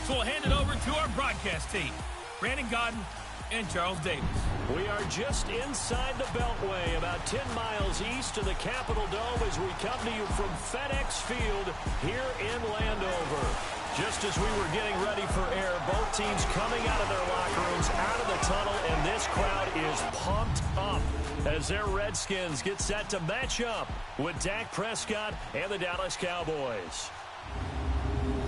So we'll hand it over to our broadcast team, Brandon Gaudin and Charles Davis. We are just inside the Beltway, about 10 miles east of the Capitol Dome as we come to you from FedEx Field here in Landover. Just as we were getting ready for air, both teams coming out of their locker rooms, out of the tunnel, and this crowd is pumped up as their Redskins get set to match up with Dak Prescott and the Dallas Cowboys.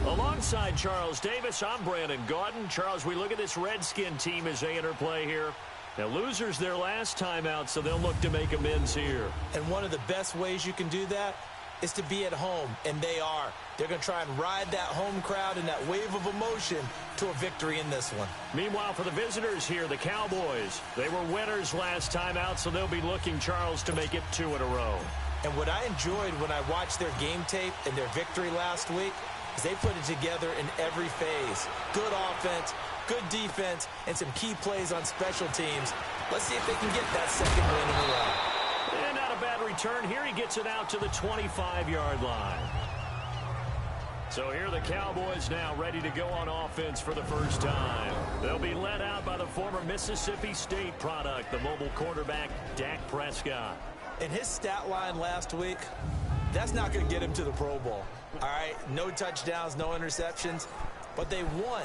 Alongside Charles Davis, I'm Brandon Gaudin. Charles, we look at this Redskin team as they interplay here. Now, losers their last time out, so they'll look to make amends here. And one of the best ways you can do that is to be at home, and they are. They're going to try and ride that home crowd and that wave of emotion to a victory in this one. Meanwhile, for the visitors here, the Cowboys, they were winners last time out, so they'll be looking, Charles, to make it 2 in a row. And what I enjoyed when I watched their game tape and their victory last week is they put it together in every phase. Good offense, good defense, and some key plays on special teams. Let's see if they can get that second win in a row. And not a bad return here. He gets it out to the 25-yard line. So here are the Cowboys now ready to go on offense for the first time. They'll be led out by the former Mississippi State product, the mobile quarterback, Dak Prescott. In his stat line last week, that's not going to get him to the Pro Bowl. All right, no touchdowns, no interceptions, but they won.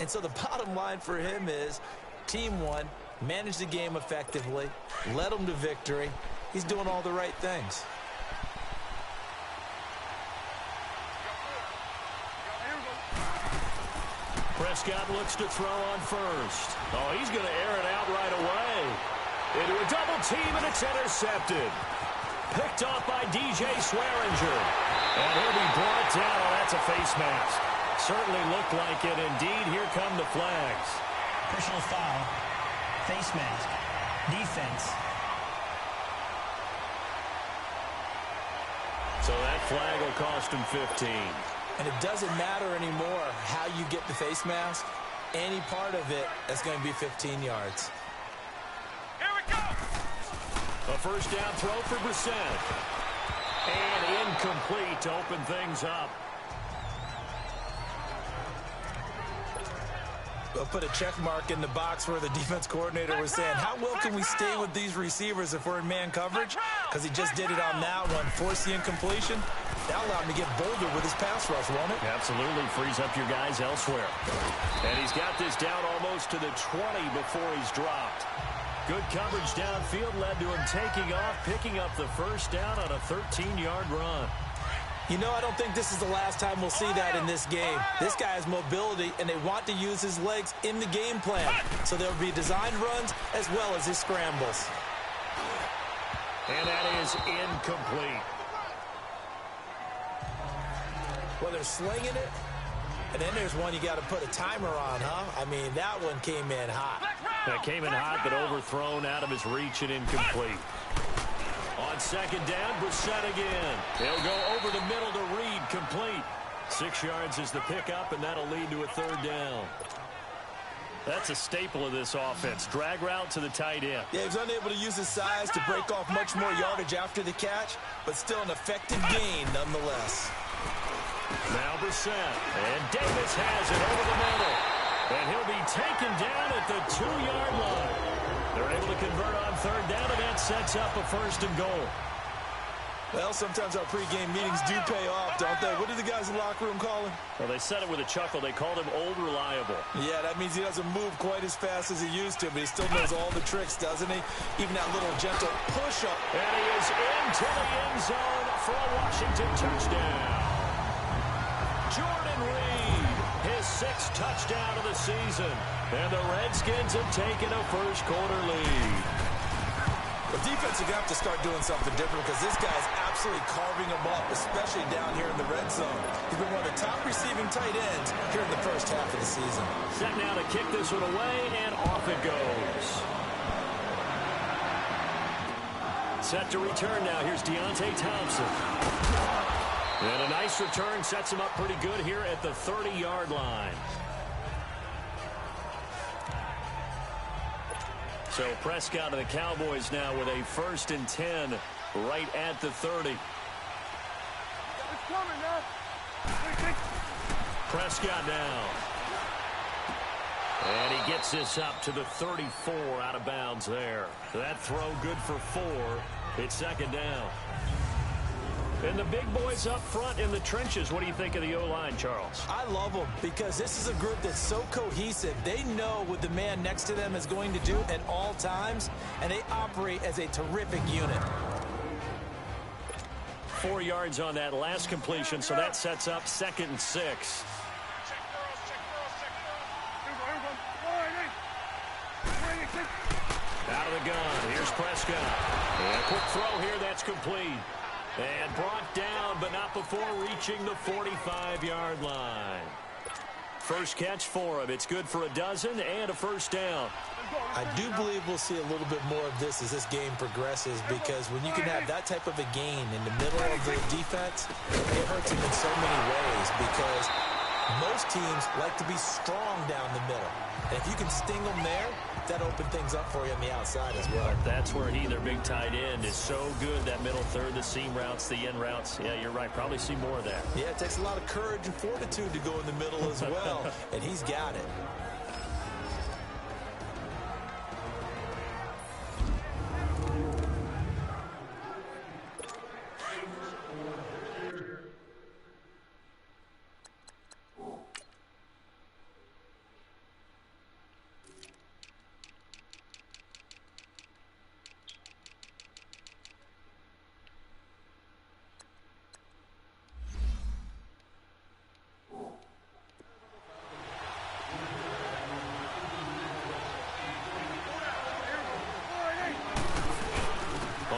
And so the bottom line for him is team won, managed the game effectively, led them to victory. He's doing all the right things. Prescott looks to throw on first. Oh, he's going to air it out right away. Into a double team, and it's intercepted. Picked off by DJ Swearinger. And he'll be brought down. Oh, that's a face mask. Certainly looked like it. Indeed, here come the flags. Personal foul. Face mask. Defense. So that flag will cost him 15. And it doesn't matter anymore how you get the face mask. Any part of it is going to be 15 yards. Here we go! A first down throw for Brissett. And incomplete to open things up. They'll put a check mark in the box where the defense coordinator was saying, how well can we stay with these receivers if we're in man coverage? Because he just did it on that one, forced the incompletion. That'll allow him to get bolder with his pass rush, won't it? Absolutely frees up your guys elsewhere. And he's got this down almost to the 20 before he's dropped. Good coverage downfield led to him taking off, picking up the first down on a 13-yard run. You know, I don't think this is the last time we'll see that in this game. This guy has mobility, and they want to use his legs in the game plan. So there will be designed runs as well as his scrambles. And that is incomplete. Well, they're slinging it, and then there's one you got to put a timer on, huh? I mean, that one came in hot. That came in hot, but overthrown out of his reach and incomplete. On second down, Brissett again. They'll go over the middle to Reed, complete. 6 yards is the pickup, and that'll lead to a third down. That's a staple of this offense. Drag route to the tight end. Yeah, he was unable to use his size to break off much more yardage after the catch, but still an effective gain nonetheless. Now Brissett, and Davis has it over the middle. And he'll be taken down at the 2-yard line. They're able to convert on third down, and that sets up a first and goal. Well, sometimes our pregame meetings do pay off, don't they? What do the guys in the locker room call him? Well, they said it with a chuckle. They called him Old Reliable. Yeah, that means he doesn't move quite as fast as he used to, but he still knows all the tricks, doesn't he? Even that little gentle push-up. And he is into the end zone for a Washington touchdown. Jordan Reed, his 6th touchdown of the season. And the Redskins have taken a first-quarter lead. The defense are going to have to start doing something different because this guy is absolutely carving them up, especially down here in the red zone. He's been one of the top receiving tight ends here in the first half of the season. Set now to kick this one away, and off it goes. Set to return now. Here's Deontay Thompson. And a nice return sets him up pretty good here at the 30-yard line. So Prescott and the Cowboys now with a 1st and 10 right at the 30. Prescott now. And he gets this up to the 34 out of bounds there. That throw good for 4. It's second down. And the big boys up front in the trenches. What do you think of the O-line, Charles? I love them because this is a group that's so cohesive. They know what the man next to them is going to do at all times, and they operate as a terrific unit. 4 yards on that last completion, so that sets up 2nd and 6. Out of the gun. Here's Prescott. And a quick throw here. That's complete. And brought down, but not before reaching the 45-yard line. First catch for him. It's good for a dozen and a first down. I do believe we'll see a little bit more of this as this game progresses, because when you can have that type of a gain in the middle of the defense, it hurts them in so many ways, because most teams like to be strong down the middle. And if you can sting them there, that opens things up for you on the outside as well. That's where their big tight end, is so good. That middle third, the seam routes, the in routes. Yeah, you're right. Probably see more of that. Yeah, it takes a lot of courage and fortitude to go in the middle as well, and he's got it.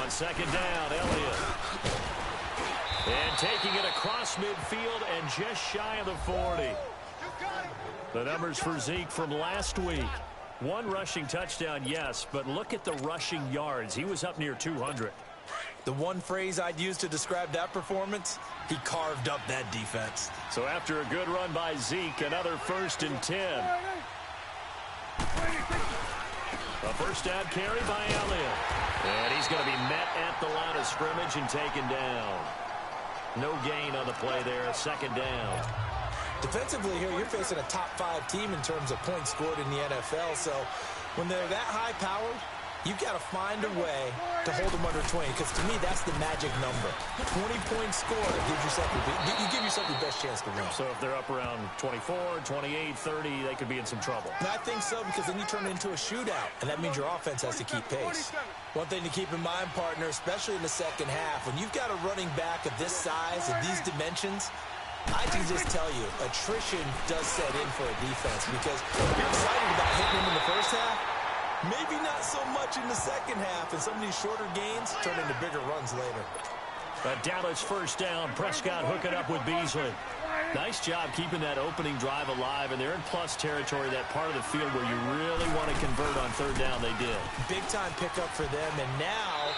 Second down, Elliott. And taking it across midfield and just shy of the 40. The numbers for Zeke from last week. 1 rushing touchdown, yes, but look at the rushing yards. He was up near 200. The one phrase I'd use to describe that performance, he carved up that defense. So after a good run by Zeke, another 1st and 10. A first down carry by Elliott. And he's going to be met at the line of scrimmage and taken down. No gain on the play there. 2nd down. Defensively here, you're facing a top 5 team in terms of points scored in the NFL. So when they're that high-powered, you've got to find a way to hold them under 20, because to me, that's the magic number. 20-point score gives yourself you give yourself your best chance to win. So if they're up around 24, 28, 30, they could be in some trouble. And I think so, because then you turn it into a shootout, and that means your offense has to keep pace. One thing to keep in mind, partner, especially in the second half, when you've got a running back of this size and these dimensions, I can just tell you, attrition does set in for a defense, because you're excited about hitting him in the first half. Maybe not so much in the second half, and some of these shorter gains turn into bigger runs later. A Dallas first down. Prescott hooking up with Beasley. Nice job keeping that opening drive alive, and they're in plus territory, that part of the field where you really want to convert on 3rd down. They did. Big-time pickup for them, and now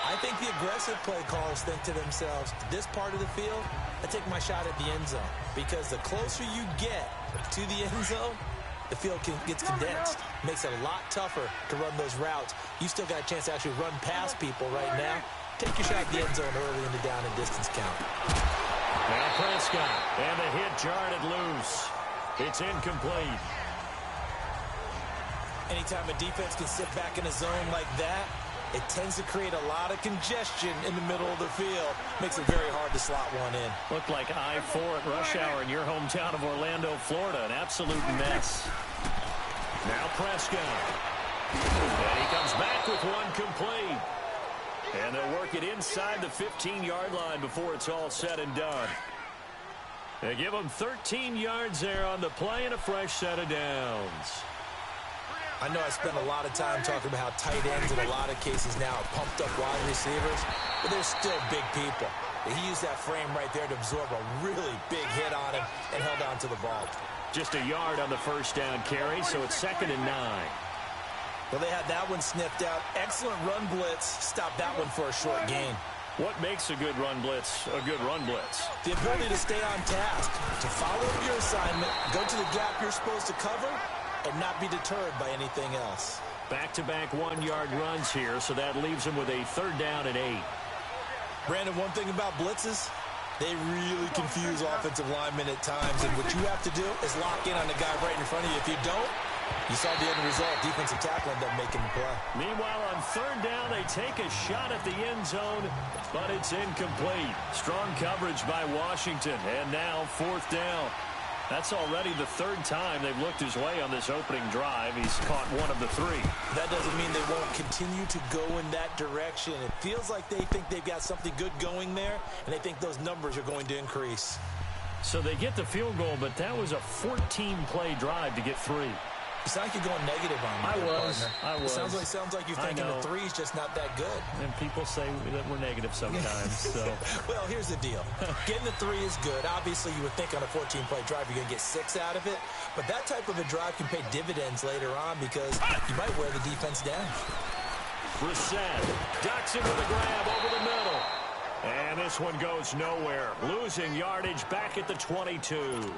I think the aggressive play callers think to themselves, this part of the field, I take my shot at the end zone, because the closer you get to the end zone, the field gets condensed. Makes it a lot tougher to run those routes. You still got a chance to actually run past people right now. Take your shot at the end zone early in the down and distance count. Now Prescott, and the hit jarred it loose. It's incomplete. Anytime a defense can sit back in a zone like that, it tends to create a lot of congestion in the middle of the field. Makes it very hard to slot one in. Looked like I-4 at rush hour in your hometown of Orlando, Florida. An absolute mess. Now Prescott. And he comes back with one complete. And they'll work it inside the 15-yard line before it's all said and done. They give them 13 yards there on the play and a fresh set of downs. I know I spent a lot of time talking about how tight ends in a lot of cases now are pumped up wide receivers, but they're still big people. He used that frame right there to absorb a really big hit on him and held on to the ball. Just a yard on the first down carry, so it's 2nd and 9. Well, they had that one sniffed out. Excellent run blitz. Stopped that one for a short gain. What makes a good run blitz a good run blitz? The ability to stay on task, to follow up your assignment, go to the gap you're supposed to cover, and not be deterred by anything else. Back-to-back 1-yard runs here, so that leaves them with a 3rd down and 8. Brandon, one thing about blitzes, they really confuse offensive linemen at times, and what you have to do is lock in on the guy right in front of you. If you don't, You saw the end result. Defensive tackle ended up making the play. Meanwhile, on third down, they take a shot at the end zone, but it's incomplete. Strong coverage by Washington, and now fourth down. That's already the third time they've looked his way on this opening drive. He's caught one of the three. That doesn't mean they won't continue to go in that direction. It feels like they think they've got something good going there, and they think those numbers are going to increase. So they get the field goal, but that was a 14-play drive to get three. It's like you're going negative on me. I was. It sounds like you're thinking the three's just not that good. And people say that we're negative sometimes. So. Well, here's the deal. Getting the three is good. Obviously, you would think on a 14-play drive you're going to get 6 out of it. But that type of a drive can pay dividends later on because you might wear the defense down. Brissett ducks it with a grab over the middle. And this one goes nowhere. Losing yardage back at the 22.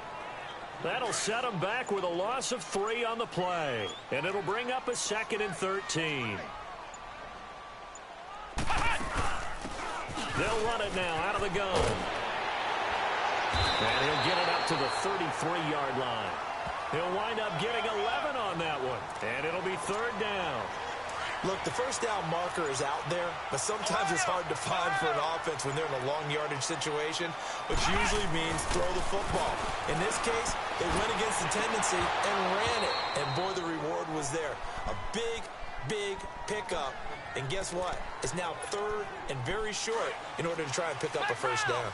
That'll set them back with a loss of 3 on the play. And it'll bring up a 2nd and 13. They'll run it now out of the gun. And he'll get it up to the 33-yard line. He'll wind up getting 11 on that one. And it'll be third down. Look, the first down marker is out there, but sometimes it's hard to find for an offense when they're in a long yardage situation, which usually means throw the football. In this case, they went against the tendency and ran it, and boy, the reward was there. A big, big pickup, and guess what? It's now third and very short in order to try and pick up a first down.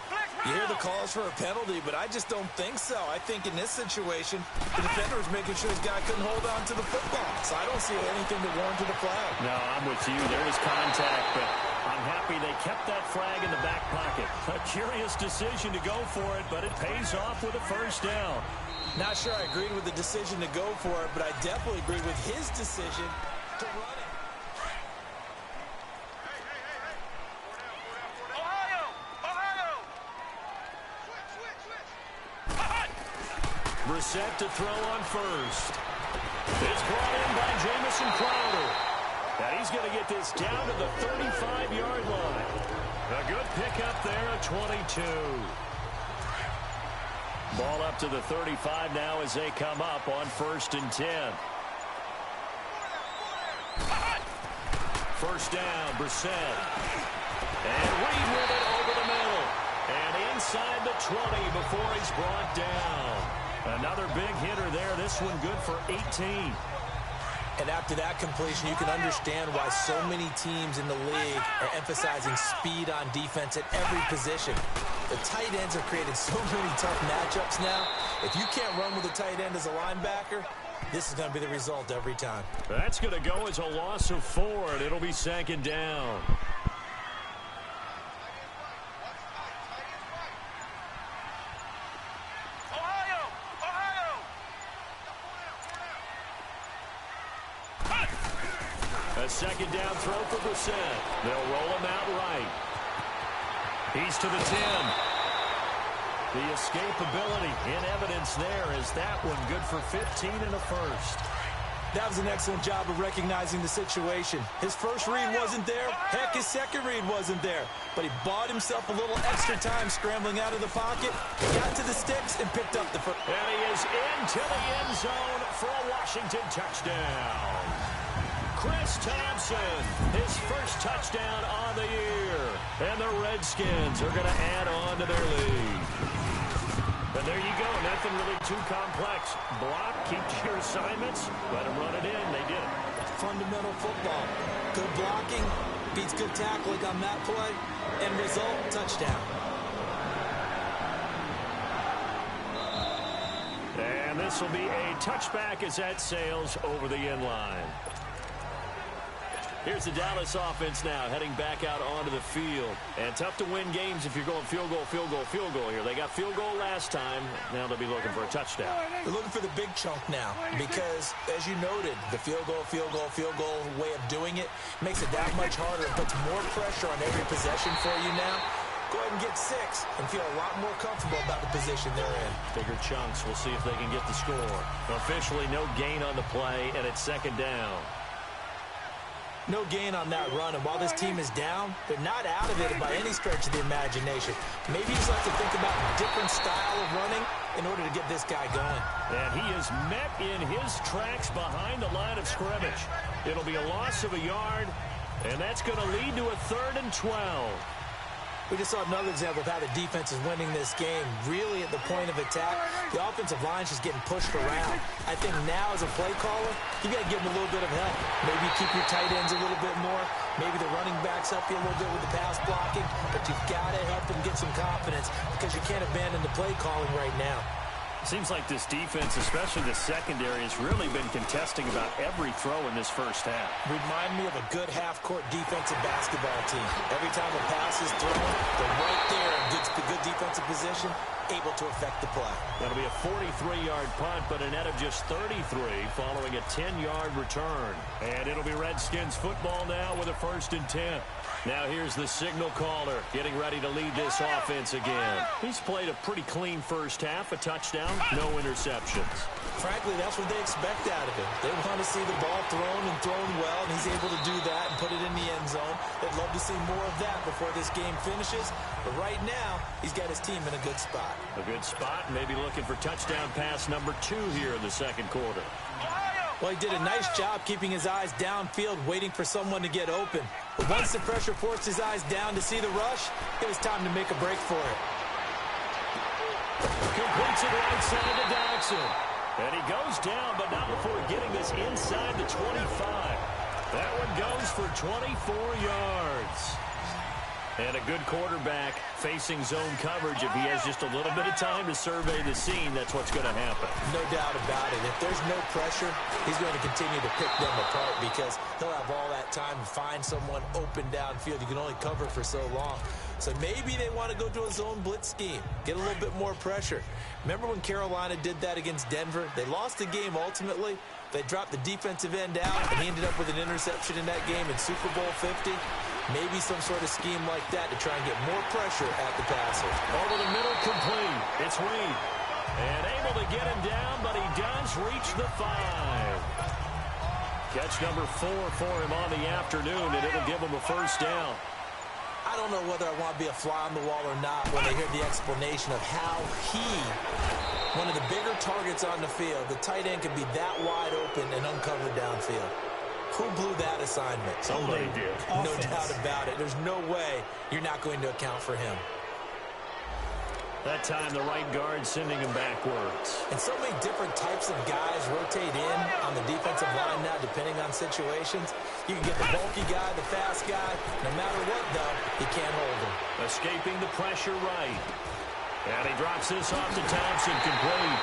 You hear the calls for a penalty, but I just don't think so. I think in this situation, the defender was making sure his guy couldn't hold on to the football. So I don't see anything that warranted a flag. No, I'm with you. There is contact, but I'm happy they kept that flag in the back pocket. A curious decision to go for it, but it pays off with a first down. Not sure I agreed with the decision to go for it, but I definitely agree with his decision to run it. Brissett to throw on first. It's brought in by Jamison Crowder. And he's going to get this down to the 35-yard line. A good pickup there at 22. Ball up to the 35 now as they come up on 1st and 10. First down, Brissett. And Reed with it over the middle. And inside the 20 before he's brought down. Another big hitter there. This one good for 18. And after that completion, you can understand why so many teams in the league are emphasizing speed on defense at every position. The tight ends have created so many tough matchups now. If you can't run with a tight end as a linebacker, this is going to be the result every time. That's going to go as a loss of 4, and it'll be 2nd down. A 2nd down throw for Brissett. They'll roll him out right. He's to the 10. The escapability in evidence there is that one good for 15 and a first. That was an excellent job of recognizing the situation. His first read wasn't there. Heck, his second read wasn't there. But he bought himself a little extra time scrambling out of the pocket, got to the sticks, and picked up the first. And he is into the end zone for a Washington touchdown. Chris Thompson, his first touchdown on the year. And the Redskins are going to add on to their lead. And there you go. Nothing really too complex. Block, keep your assignments, let them run it in. They did it. Fundamental football. Good blocking beats good tackling on that play. End result, touchdown. And this will be a touchback as that sails over the end line. Here's the Dallas offense now heading back out onto the field. And tough to win games if you're going field goal, field goal, field goal here. They got field goal last time. Now they'll be looking for a touchdown. They're looking for the big chunk now because, as you noted, the field goal way of doing it makes it that much harder. It puts more pressure on every possession for you now. Go ahead and get 6 and feel a lot more comfortable about the position they're in. Bigger chunks. We'll see if they can get the score. Officially no gain on the play, and it's 2nd down. No gain on that run, and while this team is down, they're not out of it by any stretch of the imagination. Maybe you just like to think about a different style of running in order to get this guy going. And he is met in his tracks behind the line of scrimmage. It'll be a loss of a yard, and that's going to lead to a 3rd and 12. We just saw another example of how the defense is winning this game. Really at the point of attack, the offensive line's just getting pushed around. I think now as a play caller, you got to give them a little bit of help. Maybe keep your tight ends a little bit more. Maybe the running backs help you a little bit with the pass blocking. But you've got to help them get some confidence because you can't abandon the play calling right now. Seems like this defense, especially the secondary, has really been contesting about every throw in this first half. Remind me of a good half-court defensive basketball team. Every time a pass is thrown, they're right there in good defensive position, able to affect the play. That'll be a 43-yard punt, but a net of just 33 following a 10-yard return. And it'll be Redskins football now with a 1st and 10. Now here's the signal caller getting ready to lead this offense again. He's played a pretty clean first half, a touchdown, no interceptions. Frankly, that's what they expect out of him. They want to see the ball thrown and thrown well, and he's able to do that and put it in the end zone. They'd love to see more of that before this game finishes. But right now, he's got his team in a good spot. A good spot, maybe looking for touchdown pass number 2 here in the second quarter. Well, he did a nice job keeping his eyes downfield, waiting for someone to get open. But once the pressure forced his eyes down to see the rush, it was time to make a break for it. Completes it right side to Dodson. And he goes down, but not before getting this inside the 25. That one goes for 24 yards. And a good quarterback facing zone coverage. If he has just a little bit of time to survey the scene, that's what's going to happen. No doubt about it. If there's no pressure, he's going to continue to pick them apart because he'll have all that time to find someone open downfield. You can only cover for so long. So maybe they want to go to a zone blitz scheme, get a little bit more pressure. Remember when Carolina did that against Denver? They lost the game ultimately. They dropped the defensive end out, and he ended up with an interception in that game in Super Bowl 50. Maybe some sort of scheme like that to try and get more pressure at the passer. Over the middle, complete. It's Reed. And able to get him down, but he does reach the 5. Catch number 4 for him on the afternoon, and it'll give him a first down. I don't know whether I want to be a fly on the wall or not when I hear the explanation of how one of the bigger targets on the field, the tight end could be that wide open and uncovered downfield. Who blew that assignment? Somebody did. No doubt about it. There's no way you're not going to account for him. That time, the right guard sending him backwards. And so many different types of guys rotate in on the defensive line now, depending on situations. You can get the bulky guy, the fast guy. No matter what, though, you can't hold him. Escaping the pressure right. And he drops this off to Thompson, complete.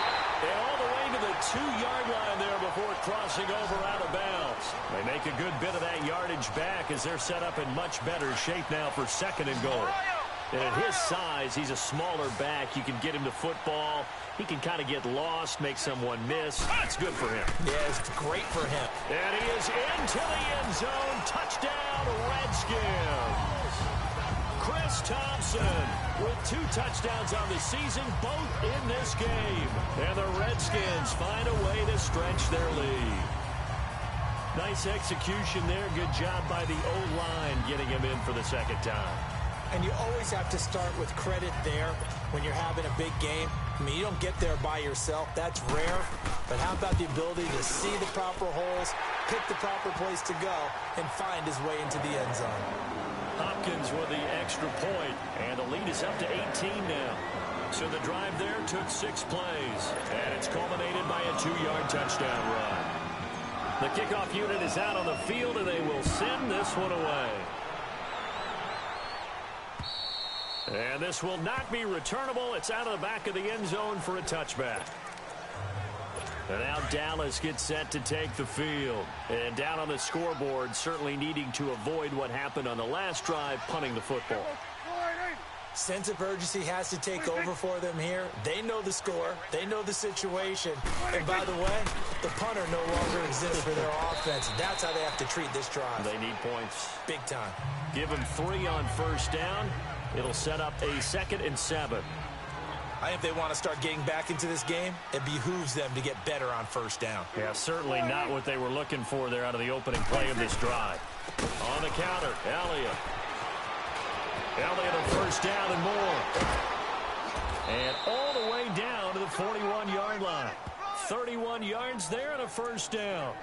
And all the way to the 2-yard line there before crossing over out of bounds. They make a good bit of that yardage back as they're set up in much better shape now for 2nd and goal. And at his size, he's a smaller back. You can get him to football. He can kind of get lost, make someone miss. It's good for him. Yeah, it's great for him. And he is into the end zone. Touchdown, Redskins. Chris Thompson with 2 touchdowns on the season, both in this game. And the Redskins find a way to stretch their lead. Nice execution there. Good job by the O-line getting him in for the 2nd time. And you always have to start with credit there when you're having a big game. I mean, you don't get there by yourself. That's rare. But how about the ability to see the proper holes, pick the proper place to go, and find his way into the end zone? Hopkins with the extra point, and the lead is up to 18 now. So the drive there took 6 plays, and it's culminated by a 2-yard touchdown run. The kickoff unit is out on the field, and they will send this one away. And this will not be returnable. It's out of the back of the end zone for a touchback. And now Dallas gets set to take the field. And down on the scoreboard, certainly needing to avoid what happened on the last drive, punting the football. Sense of urgency has to take over for them here. They know the score. They know the situation. And by the way, the punter no longer exists for their offense. That's how they have to treat this drive. They need points. Big time. Give them 3 on first down. It'll set up a 2nd and 7. I think if they want to start getting back into this game, it behooves them to get better on first down. Yeah, certainly not what they were looking for there out of the opening play of this drive. On the counter, Elliott. Elliott a first down and more. And all the way down to the 41-yard line. 31 yards there and a first down.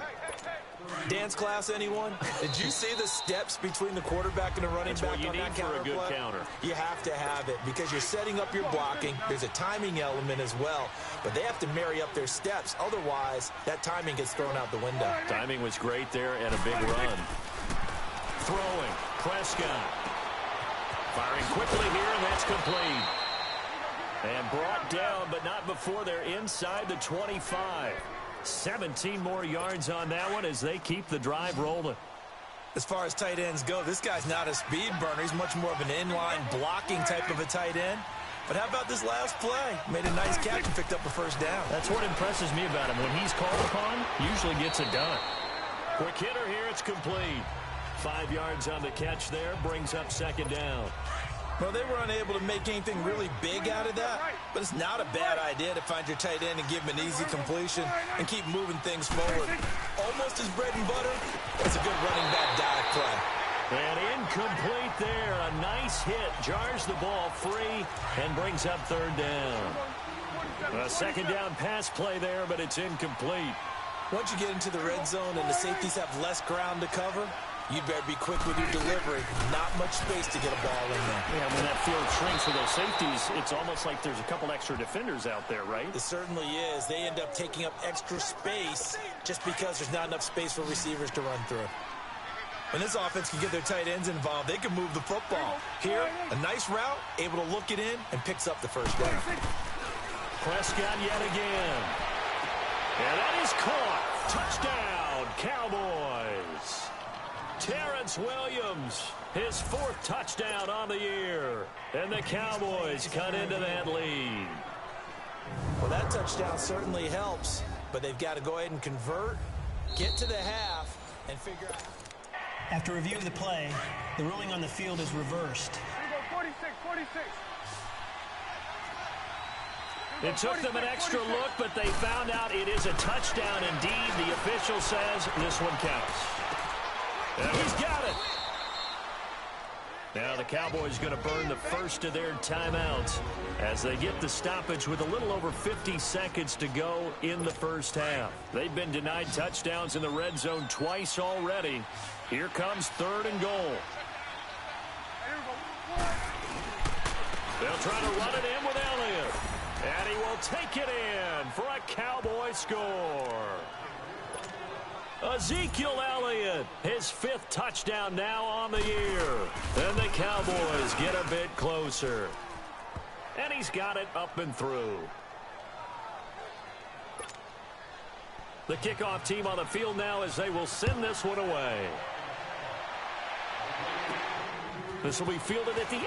Dance class, anyone? Did you see the steps between the quarterback and the running back on that counter play? That's what you need for a good counter. You have to have it because you're setting up your blocking. There's a timing element as well, but they have to marry up their steps. Otherwise, that timing gets thrown out the window. Timing was great there and a big run. Throwing, Prescott. Firing quickly here, and that's complete. And brought down, but not before they're inside the 25. 17 more yards on that one as they keep the drive rolling. As far as tight ends go, this guy's not a speed burner. He's much more of an inline blocking type of a tight end. But how about this last play? Made a nice catch and picked up a first down. That's what impresses me about him. When he's called upon, usually gets it done. Quick hitter here, it's complete. 5 yards on the catch there, brings up second down. Well, they were unable to make anything really big out of that, but it's not a bad idea to find your tight end and give him an easy completion and keep moving things forward. Almost his bread and butter. It's a good running back dive play. And incomplete there. A nice hit. Jars the ball free and brings up third down. A second down pass play there, but it's incomplete. Once you get into the red zone and the safeties have less ground to cover, you better be quick with your delivery. Not much space to get a ball in there. Yeah, when that field shrinks for those safeties, it's almost like there's a couple extra defenders out there, right? It certainly is. They end up taking up extra space just because there's not enough space for receivers to run through. When this offense can get their tight ends involved, they can move the football. Here, a nice route, able to look it in, and picks up the first down. Prescott yet again. And that is caught. Touchdown, Cowboys. Terrence Williams, his 4th touchdown on the year. And the Cowboys cut into that lead. Well, that touchdown certainly helps, but they've got to go ahead and convert, get to the half, and figure out. After review of the play, the ruling on the field is reversed. 46. It took them an extra look, but they found out it is a touchdown indeed. The official says this one counts. And he's got it. Now the Cowboys going to burn the first of their timeouts as they get the stoppage with a little over 50 seconds to go in the first half. They've been denied touchdowns in the red zone twice already. Here comes 3rd and goal. They'll try to run it in with Elliott. And he will take it in for a Cowboy score. Ezekiel Elliott, his 5th touchdown now on the year. And the Cowboys get a bit closer. And he's got it up and through. The kickoff team on the field now as they will send this one away. This will be fielded at the 8.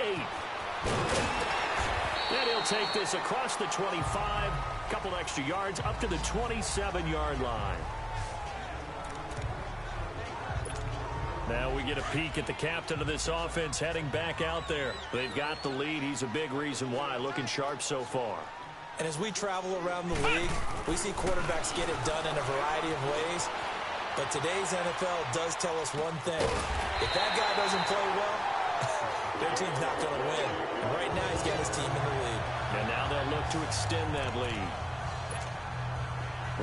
And he'll take this across the 25, couple extra yards up to the 27-yard line. Now we get a peek at the captain of this offense heading back out there. They've got the lead. He's a big reason why, looking sharp so far. And as we travel around the league, we see quarterbacks get it done in a variety of ways. But today's NFL does tell us one thing. If that guy doesn't play well, their team's not going to win. And right now, he's got his team in the lead. And now they'll look to extend that lead.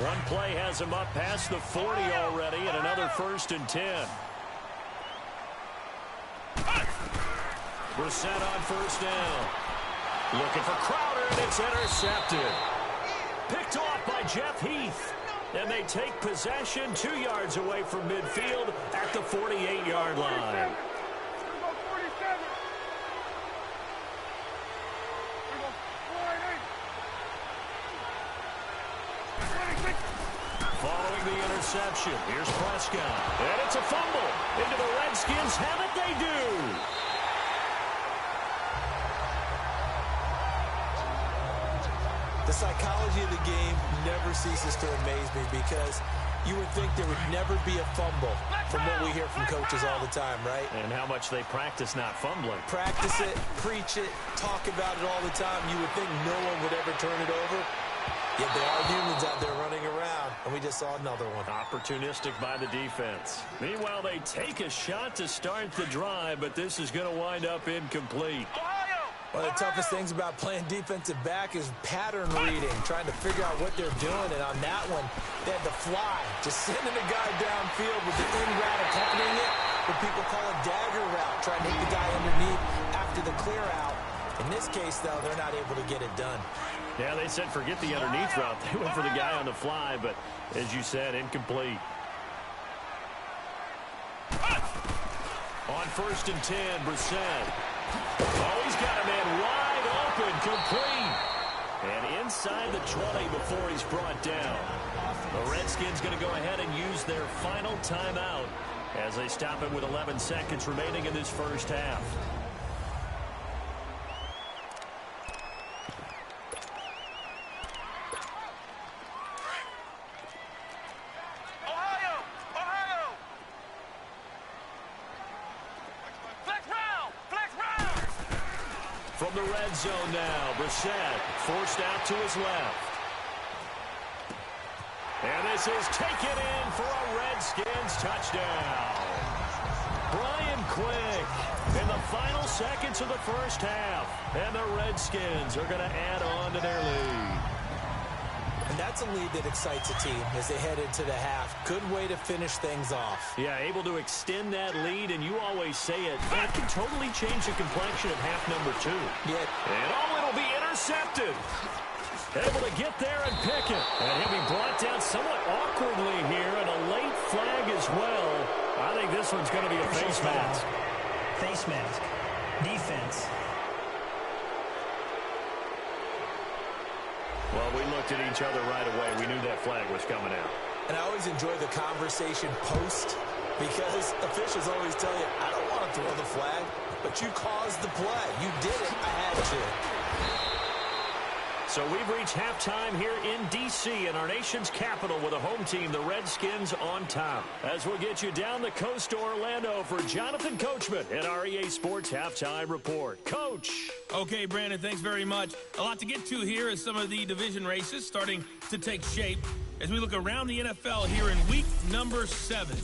One play has him up past the 40 already, and another 1st and 10. Brissett on 1st down. Looking for Crowder, and it's intercepted. Picked off by Jeff Heath. And they take possession 2 yards away from midfield at the 48-yard line. Following the interception, here's Prescott. And it's a fumble. Into the Redskins have it, they do. The psychology of the game never ceases to amaze me because you would think there would never be a fumble from what we hear from coaches all the time, right? And how much they practice not fumbling. Practice it, preach it, talk about it all the time. You would think no one would ever turn it over. Yet there are humans out there running around, and we just saw another one. Opportunistic by the defense. Meanwhile, they take a shot to start the drive, but this is going to wind up incomplete. One of the toughest things about playing defensive back is pattern reading, trying to figure out what they're doing. And on that one, they had the fly, just sending a guy downfield with the in route accompanying it, what people call a dagger route, trying to hit the guy underneath after the clear out. In this case, though, they're not able to get it done. Yeah, they said forget the underneath route. They went for the guy on the fly, but as you said, incomplete. On 1st and 10, Brissett. Oh, he's got a man wide open, complete. And inside the 20 before he's brought down. The Redskins going to go ahead and use their final timeout as they stop it with 11 seconds remaining in this first half. From the red zone now, Brissett forced out to his left. And this is taken in for a Redskins touchdown. Brian Quick in the final seconds of the first half. And the Redskins are going to add on to their lead. And that's a lead that excites a team as they head into the half. Good way to finish things off. Yeah, able to extend that lead, and you always say it, that can totally change the complexion of half number 2. Yeah. And it'll be intercepted. Able to get there and pick it. And he'll be brought down somewhat awkwardly here, and a late flag as well. I think this one's going to be a face mask. Face mask. Defense. Well, we looked at each other right away. We knew that flag was coming out. And I always enjoy the conversation post because officials always tell you, I don't want to throw the flag, but you caused the play. You did it. I had to. So we've reached halftime here in D.C. in our nation's capital with a home team, the Redskins, on top. As we'll get you down the coast to Orlando for Jonathan Coachman at our EA Sports Halftime Report. Coach. Okay, Brandon, thanks very much. A lot to get to here as some of the division races starting to take shape as we look around the NFL here in week number 7.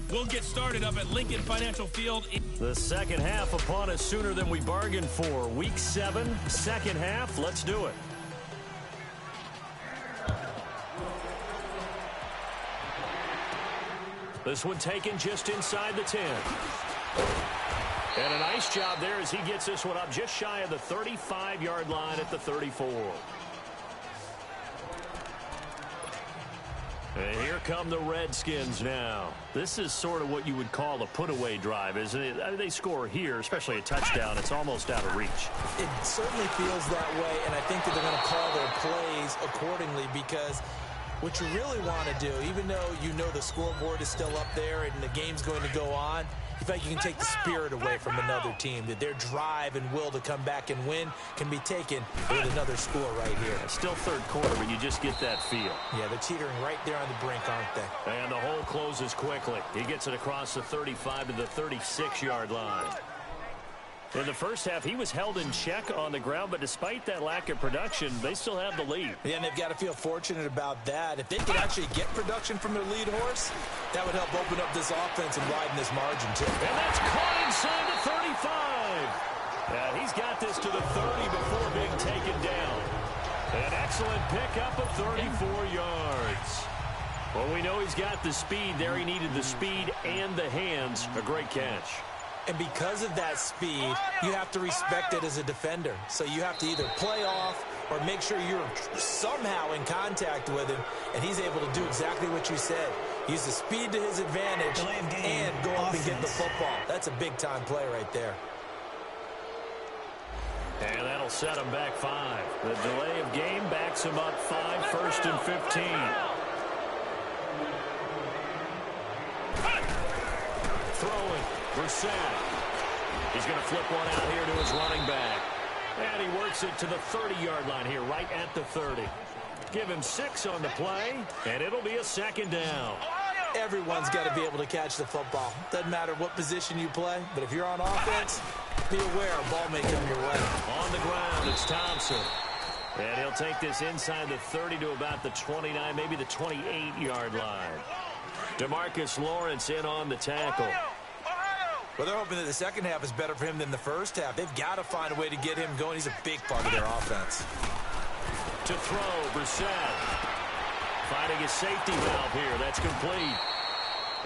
We'll get started up at Lincoln Financial Field. The second half upon us sooner than we bargained for. Week 7, second half. Let's do it. This one taken just inside the 10. And a nice job there as he gets this one up just shy of the 35-yard line at the 34. And here come the Redskins now. This is sort of what you would call a put-away drive, isn't it? I mean, they score here, especially a touchdown. It's almost out of reach. It certainly feels that way, and I think that they're going to call their plays accordingly because what you really want to do, even though you know the scoreboard is still up there and the game's going to go on, you feel like you can take the spirit away from another team, that their drive and will to come back and win can be taken with another score right here. It's still third quarter, but you just get that feel. Yeah, they're teetering right there on the brink, aren't they? And the hole closes quickly. He gets it across the 35 to the 36-yard line. In the first half, he was held in check on the ground, but despite that lack of production, they still have the lead. Yeah, and they've got to feel fortunate about that. If they could actually get production from their lead horse, that would help open up this offense and widen this margin, too. And that's caught inside the 35. And he's got this to the 30 before being taken down. An excellent pickup of 34 yards. Well, we know he's got the speed there. He needed the speed and the hands. A great catch. And because of that speed, you have to respect it as a defender. So you have to either play off or make sure you're somehow in contact with him, and he's able to do exactly what you said. Use the speed to his advantage and go up and get the football. That's a big-time play right there. And that'll set him back 5. The delay of game backs him up 5, 1st and 15. Throwing. Brissett. He's going to flip one out here to his running back. And he works it to the 30-yard line here, right at the 30. Give him 6 on the play, and it'll be a second down. Everyone's got to be able to catch the football. Doesn't matter what position you play, but if you're on offense, be aware a ball may come your way. On the ground, it's Thompson. And he'll take this inside the 30 to about the 29, maybe the 28-yard line. DeMarcus Lawrence in on the tackle. Well, they're hoping that the second half is better for him than the first half. They've got to find a way to get him going. He's a big part of their offense. To throw, Brissett. Finding his safety valve here. That's complete.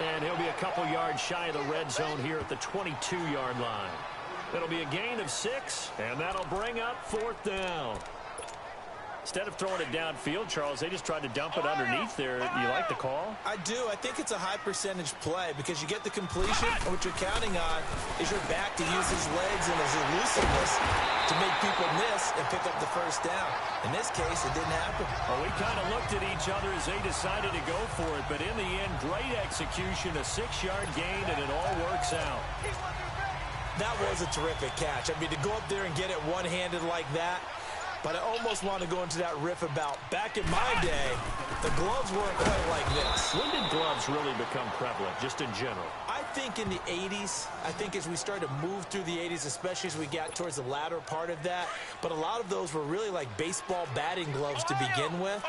And he'll be a couple yards shy of the red zone here at the 22-yard line. It'll be a gain of 6, and that'll bring up 4th down. Instead of throwing it downfield, Charles, they just tried to dump it underneath there. Do you like the call? I do. I think it's a high-percentage play because you get the completion, and what you're counting on is your back to use his legs and his elusiveness to make people miss and pick up the first down. In this case, it didn't happen. Well, we kind of looked at each other as they decided to go for it, but in the end, great execution, a 6-yard gain, and it all works out. That was a terrific catch. I mean, to go up there and get it one-handed like that, but I almost want to go into that riff about back in my day, the gloves weren't quite like this. When did gloves really become prevalent, just in general? I think in the 80s. I think as we started to move through the 80s, especially as we got towards the latter part of that. But a lot of those were really like baseball batting gloves to begin with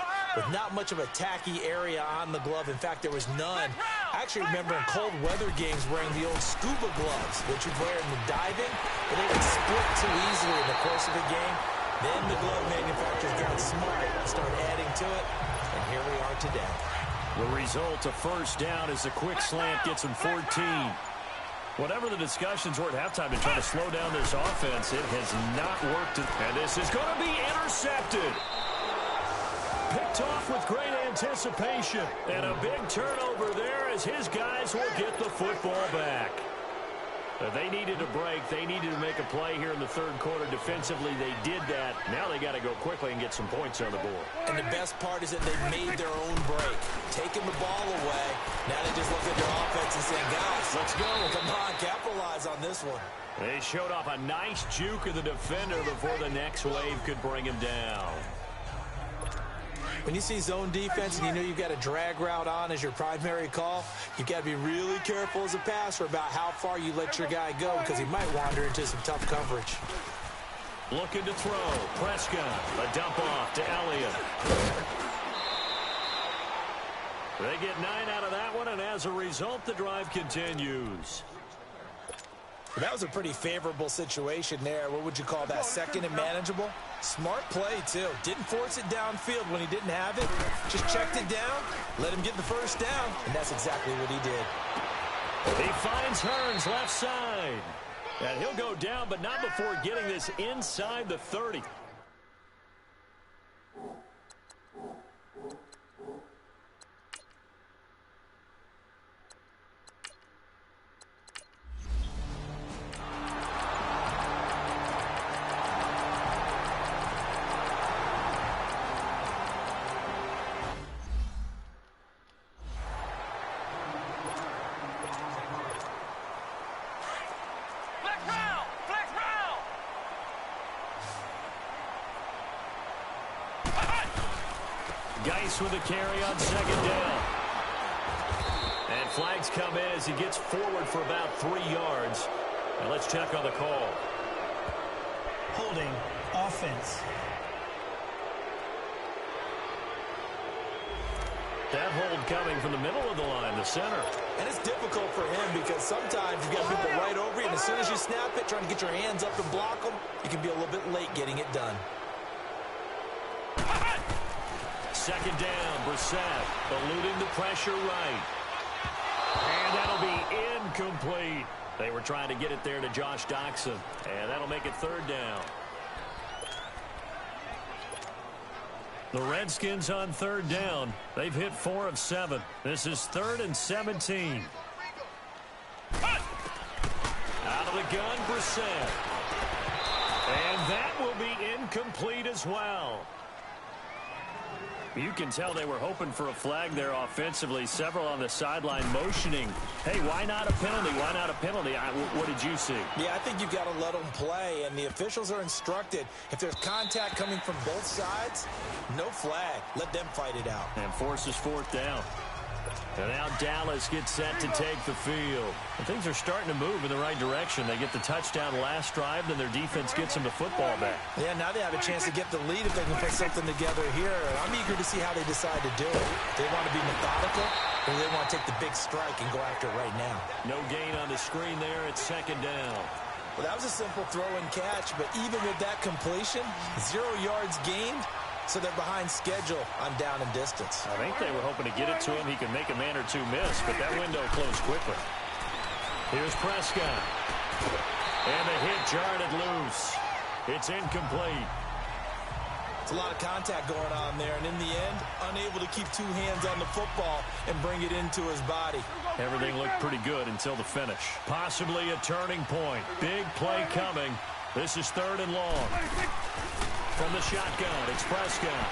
not much of a tacky area on the glove. In fact, there was none. I actually remember in cold weather games wearing the old scuba gloves, which you'd wear in the diving, but they would split too easily in the course of the game. Then the glove manufacturers got smart and started adding to it, and here we are today. The result, a first down as the quick slant gets him 14. Whatever the discussions were at halftime to try to slow down this offense, it has not worked. And this is going to be intercepted. Picked off with great anticipation. And a big turnover there as his guys will get the football back. They needed a break. They needed to make a play here in the third quarter. Defensively, they did that. Now they got to go quickly and get some points on the board. And the best part is that they made their own break, taking the ball away. Now they just look at their offense and say, guys, let's go. Come on, capitalize on this one. They showed off a nice juke of the defender before the next wave could bring him down. When you see zone defense and you know you've got a drag route on as your primary call, you've got to be really careful as a passer about how far you let your guy go because he might wander into some tough coverage. Looking to throw. Prescott. A dump off to Elliott. They get 9 out of that one, and as a result, the drive continues. That was a pretty favorable situation there. What would you call that? Second and manageable? Smart play, too. Didn't force it downfield when he didn't have it. Just checked it down, let him get the first down, and that's exactly what he did. He finds Hearns left side. And he'll go down, but not before getting this inside the 30. Geis with a carry on second down. And flags come in as he gets forward for about 3 yards. And let's check on the call. Holding, offense. That hold coming from the middle of the line, the center. And it's difficult for him because sometimes you've got people right over you, and as soon as you snap it, trying to get your hands up and block them, you can be a little bit late getting it done. Second down, Brissett eluding the pressure right. And that'll be incomplete. They were trying to get it there to Josh Doxson, and that'll make it third down. The Redskins on third down. They've hit 4 of 7. This is 3rd and 17. Out of the gun, Brissett. And that will be incomplete as well. You can tell they were hoping for a flag there offensively. Several on the sideline motioning. Hey, why not a penalty? Why not a penalty? What did you see? Yeah, I think you've got to let them play, and the officials are instructed. If there's contact coming from both sides, no flag. Let them fight it out. And forces 4th down. And now Dallas gets set to take the field. And things are starting to move in the right direction. They get the touchdown last drive, then their defense gets them the football back. Yeah, now they have a chance to get the lead if they can put something together here. I'm eager to see how they decide to do it. They want to be methodical, or they want to take the big strike and go after it right now. No gain on the screen there. It's second down. Well, that was a simple throw and catch, but even with that completion, 0 yards gained. So they're behind schedule on down and distance. I think they were hoping to get it to him. He could make a man or two miss, but that window closed quickly. Here's Prescott. And the hit jarred it loose. It's incomplete. It's a lot of contact going on there, and in the end, unable to keep two hands on the football and bring it into his body. Everything looked pretty good until the finish. Possibly a turning point. Big play coming. This is 3rd and long. From the shotgun, it's Prescott.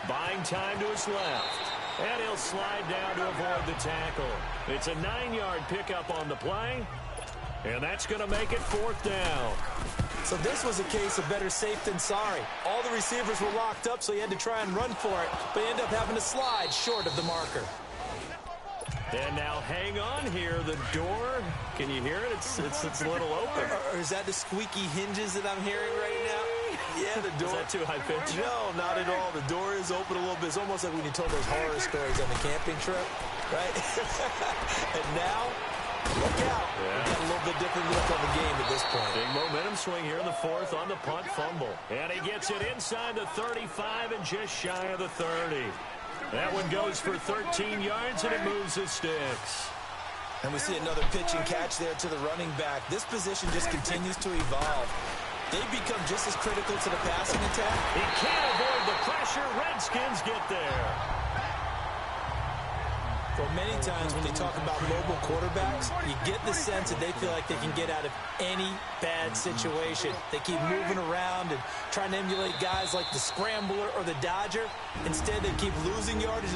Buying time to his left. And he'll slide down to avoid the tackle. It's a 9-yard pickup on the play. And that's going to make it 4th down. So this was a case of better safe than sorry. All the receivers were locked up, so he had to try and run for it. But he ended up having to slide short of the marker. And now hang on here. The door, can you hear it? It's a little open. Or is that the squeaky hinges that I'm hearing right now? Yeah, the door. Is that too high pitch? No, not at all. The door is open a little bit. It's almost like when you told those horror stories on the camping trip, right? And now, look out. Yeah. We've got a little bit different look on the game at this point. Big momentum swing here in the 4th on the punt fumble. And he gets it inside the 35 and just shy of the 30. That one goes for 13 yards, and it moves the sticks. And we see another pitch and catch there to the running back. This position just continues to evolve. They've become just as critical to the passing attack. He can't avoid the pressure. Redskins get there. For many times when you talk about mobile quarterbacks, you get the sense that they feel like they can get out of any bad situation. They keep moving around and trying to emulate guys like the Scrambler or the Dodger. Instead, they keep losing yardage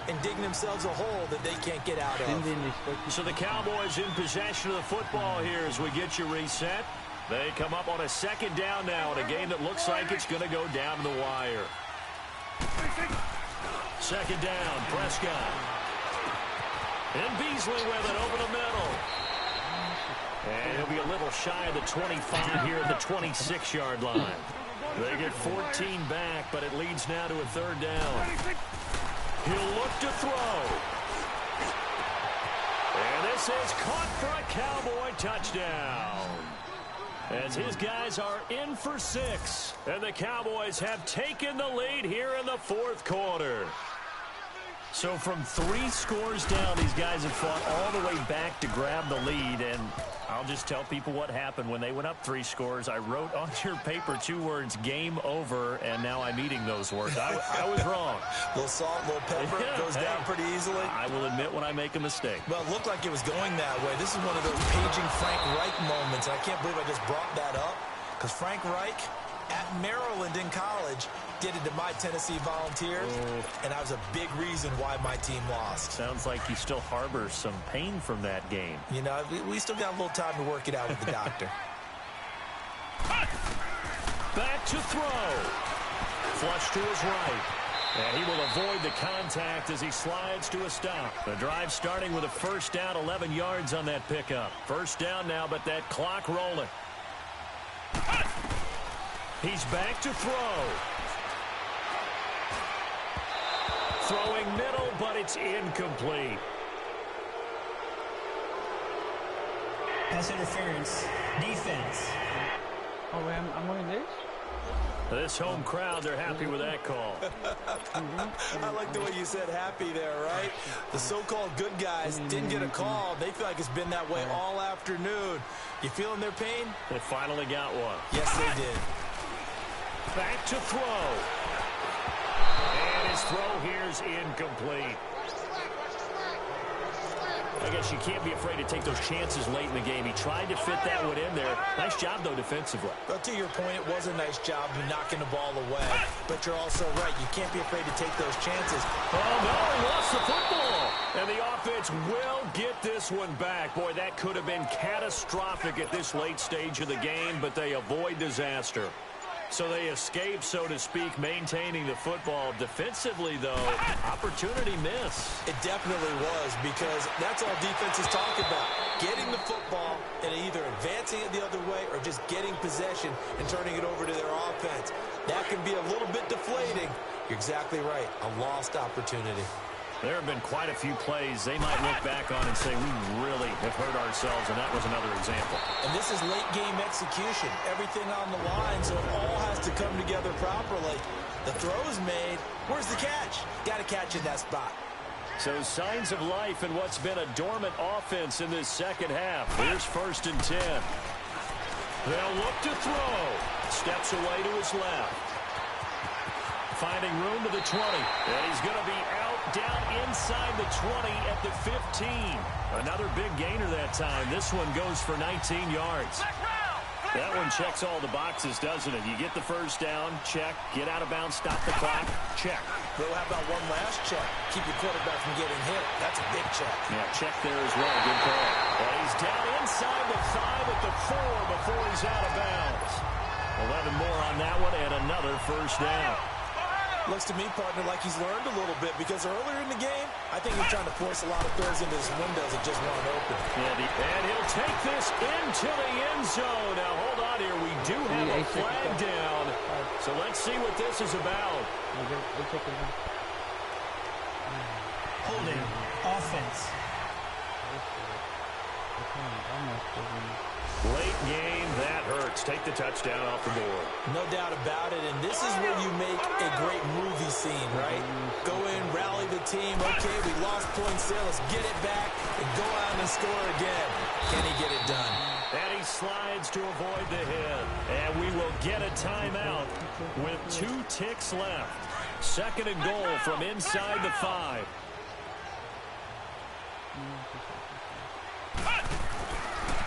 and digging themselves a hole that they can't get out of. So the Cowboys in possession of the football here as we get you reset. They come up on a 2nd down now in a game that looks like it's going to go down to the wire. 2nd down, Prescott. And Beasley with it over the middle. And he'll be a little shy of the 25 here at the 26-yard line. They get 14 back, but it leads now to a 3rd down. He'll look to throw. And this is caught for a Cowboy touchdown. As his guys are in for 6. And the Cowboys have taken the lead here in the 4th quarter. So from 3 scores down, these guys have fought all the way back to grab the lead. And I'll just tell people what happened when they went up 3 scores. I wrote on your paper 2 words, game over, and now I'm eating those words. I was wrong. A little salt, a little pepper, goes down pretty easily. I will admit when I make a mistake. Well, it looked like it was going that way. This is one of those paging Frank Reich moments. I can't believe I just brought that up, because Frank Reich at Maryland in college did it to my Tennessee Volunteers, and that was a big reason why my team lost. Sounds like you still harbor some pain from that game. You know, we still got a little time to work it out with the doctor. Back to throw. Flush to his right. And he will avoid the contact as he slides to a stop. The drive starting with a 1st down, 11 yards on that pickup. 1st down now, but that clock rolling. He's back to throw. Throwing middle, but it's incomplete. Pass interference. Defense. Oh, I'm on this? This home crowd, they're happy with that call. I like the way you said happy there, right? The so-called good guys didn't get a call. They feel like it's been that way all afternoon. You feeling their pain? They finally got one. Yes, they did. Back to throw. And his throw here's incomplete. I guess you can't be afraid to take those chances late in the game. He tried to fit that one in there. Nice job, though, defensively. But to your point, it was a nice job of knocking the ball away. But you're also right. You can't be afraid to take those chances. Oh, no, he lost the football. And the offense will get this one back. Boy, that could have been catastrophic at this late stage of the game, but they avoid disaster. So they escape, so to speak, maintaining the football. Defensively, though, opportunity miss. It definitely was, because that's all defenses talk about. Getting the football and either advancing it the other way or just getting possession and turning it over to their offense. That can be a little bit deflating. You're exactly right. A lost opportunity. There have been quite a few plays they might look back on and say, we really have hurt ourselves, and that was another example. And this is late-game execution. Everything on the line, so it all has to come together properly. The throw's made. Where's the catch? Got to catch in that spot. So signs of life in what's been a dormant offense in this second half. Here's 1st and 10. They'll look to throw. Steps away to his left. Finding room to the 20. And he's going to be out down inside the 20 at the 15. Another big gainer that time. This one goes for 19 yards. That one checks all the boxes, doesn't it? You get the first down, check. Get out of bounds, stop the clock, check. But how about one last check? Keep your quarterback from getting hit. That's a big check. Yeah, check there as well. Good call. And he's down inside the 5 at the 4 before he's out of bounds. 11 more on that one and another first down. Looks to me, partner, like he's learned a little bit, because earlier in the game, I think he's trying to force a lot of throws into his windows that just weren't open. Yeah, and he'll take this into the end zone. Now, hold on here. We do have a flag down. So let's see what this is about. Holding. Offense. Late game, that hurts. Take the touchdown off the board. No doubt about it, and this is where you make a great movie scene, right? Go in, rally the team. Okay, we lost points there. Let's get it back and go out and score again. Can he get it done? And he slides to avoid the hit. And we will get a timeout with 2 ticks left. 2nd and goal from inside the 5.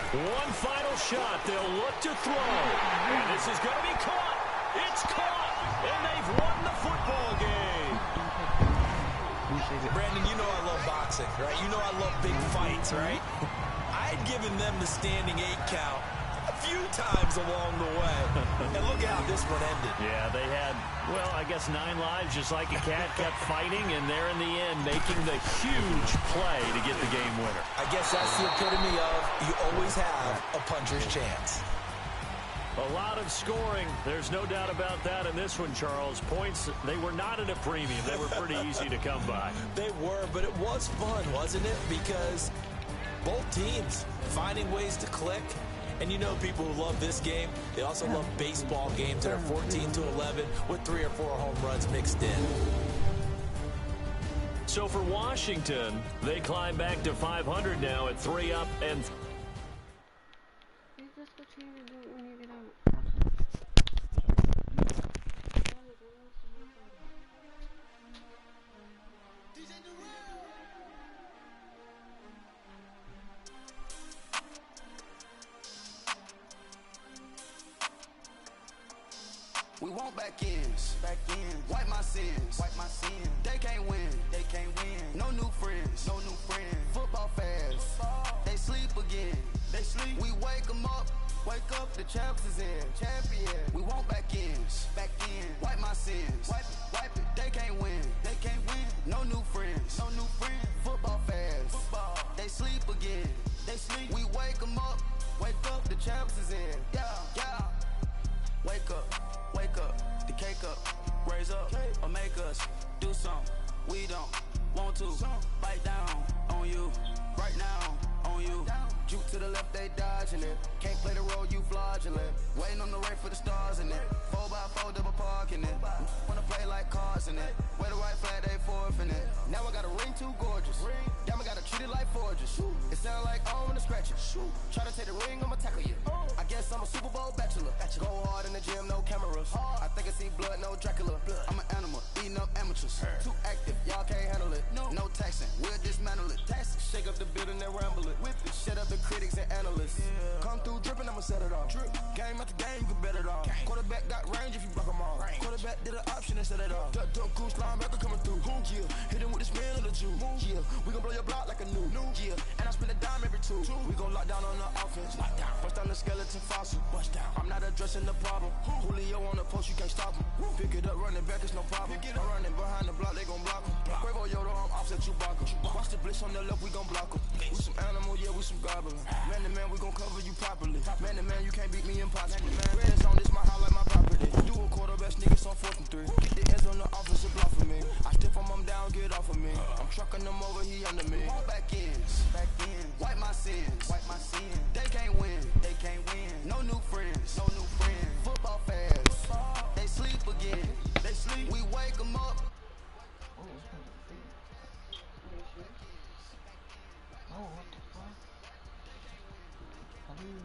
One final shot. They'll look to throw. And this is going to be caught. It's caught. And they've won the football game. Brandon, you know I love boxing, right? You know I love big fights, right? I had given them the standing 8 count a few times along the way. And look how this one ended. Yeah, they had, well, I guess 9 lives, just like a cat, kept fighting, and they're in the end making the huge play to get the game winner. I guess that's the epitome of you always have a puncher's chance. A lot of scoring. There's no doubt about that in this one, Charles. Points, they were not at a premium. They were pretty easy to come by. They were, but it was fun, wasn't it? Because both teams finding ways to click. And you know people who love this game, they also love baseball games that are 14-11 with 3 or 4 home runs mixed in. So for Washington, they climb back to 500 now at 3 up and... Is this what you need to do when you get out? We want back ends. Wipe my sins. They can't win. No new friends. Football fans. They sleep again. We wake them up. The champs is in. We want back ends. Wipe my sins. Wipe it. They can't win. No new friends. Football fans. They sleep again. We wake them up. The champs is in. Yeah. Wake up, the cake up, raise up, or make us do something we don't want to. Bite down on you, right now on you. Juke to the left, they dodging it. Can't play the role, you fraudulent. Waiting on the right for the stars in it. 4x4 double parking it. Wanna play like cars in it. Wear the right flag, they forfeiting it. Now I got a ring too gorgeous. Damn, I gotta treat it like forges. It sound like I wanna scratch it. Try to take the ring, I'ma tackle you. I guess I'm a Super Bowl bachelor. Go hard in the gym, no cameras. I think I see blood, no Dracula. I'm an animal, eating up amateurs. Too active, y'all can't handle it. No taxing, we'll dismantle it. Shake up the building and ramble it. Shut up the critics and analysts. Come through dripping, I'ma set it off. Game after game, you can bet it off. Quarterback got range if you block them off. Quarterback did an option and set it off. Duck, goose, linebacker coming through. Hit him with the spin of the you. Yeah, we gon' blow your block like a new. Yeah, and I spend a dime every two. We gon' lock down on the offense. Bust down the skeleton fossil. I'm not addressing the problem. Julio on the post, you can't stop him. Pick it up, running back, it's no problem. I'm running behind the block, they gon' block him. Quavo Yoda, I'm offset Chewbacca. Watch the blitz on the left, we gon' block him. We some animal, yeah, we some goblin. Man to man, we gon' cover you properly. Man to man, you can't beat me impossible. Red zone, this my house like my property. Do a quarterback, niggas on 4th and 3. Get the ends on the offensive block for me. I stiff him down, get off of me. I'm trucking them over, he under me. All back ends, wipe my sins, They can't win, No new friends, Football fast, they sleep again. We wake them up. Oh, what the fuck? How do you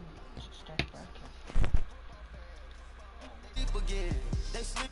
start bracket? Sleep again. They sleep.